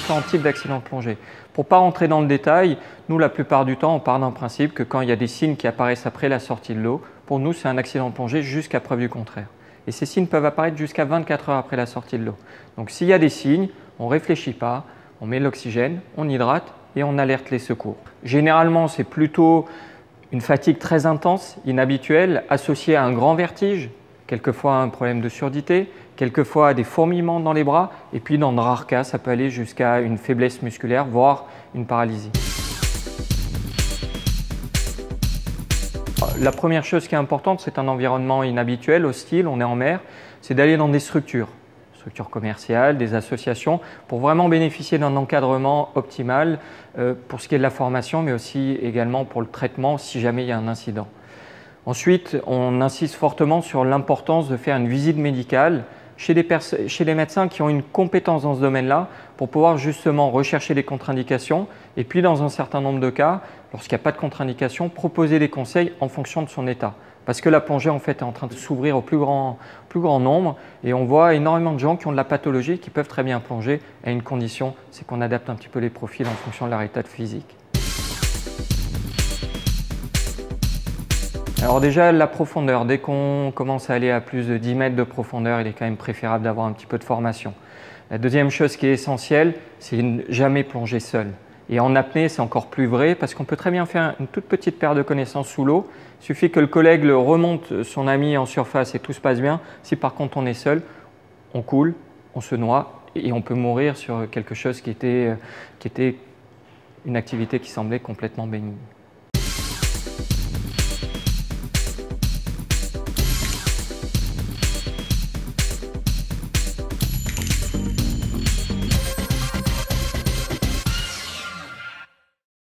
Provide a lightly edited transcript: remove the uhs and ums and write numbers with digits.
différents types d'accidents de plongée. Pour ne pas rentrer dans le détail, nous, la plupart du temps, on part d'un principe que quand il y a des signes qui apparaissent après la sortie de l'eau, pour nous, c'est un accident de plongée jusqu'à preuve du contraire. Et ces signes peuvent apparaître jusqu'à 24 heures après la sortie de l'eau. Donc s'il y a des signes, on ne réfléchit pas, on met l'oxygène, on hydrate et on alerte les secours. Généralement, c'est plutôt une fatigue très intense, inhabituelle, associée à un grand vertige, quelquefois un problème de surdité, quelquefois des fourmillements dans les bras, et puis dans de rares cas, ça peut aller jusqu'à une faiblesse musculaire, voire une paralysie. La première chose qui est importante, c'est un environnement inhabituel, hostile, on est en mer, c'est d'aller dans des structures commerciales, des associations, pour vraiment bénéficier d'un encadrement optimal pour ce qui est de la formation, mais aussi également pour le traitement si jamais il y a un incident. Ensuite, on insiste fortement sur l'importance de faire une visite médicale chez des médecins qui ont une compétence dans ce domaine-là pour pouvoir justement rechercher des contre-indications et puis dans un certain nombre de cas, lorsqu'il n'y a pas de contre-indication, proposer des conseils en fonction de son état. Parce que la plongée en fait est en train de s'ouvrir au plus grand nombre et on voit énormément de gens qui ont de la pathologie qui peuvent très bien plonger à une condition, c'est qu'on adapte un petit peu les profils en fonction de leur état physique. Alors déjà, la profondeur, dès qu'on commence à aller à plus de 10 mètres de profondeur, il est quand même préférable d'avoir un petit peu de formation. La deuxième chose qui est essentielle, c'est ne jamais plonger seul. Et en apnée, c'est encore plus vrai parce qu'on peut très bien faire une toute petite paire de connaissances sous l'eau. Il suffit que le collègue le remonte son ami en surface et tout se passe bien. Si par contre on est seul, on coule, on se noie et on peut mourir sur quelque chose qui était une activité qui semblait complètement bénigne.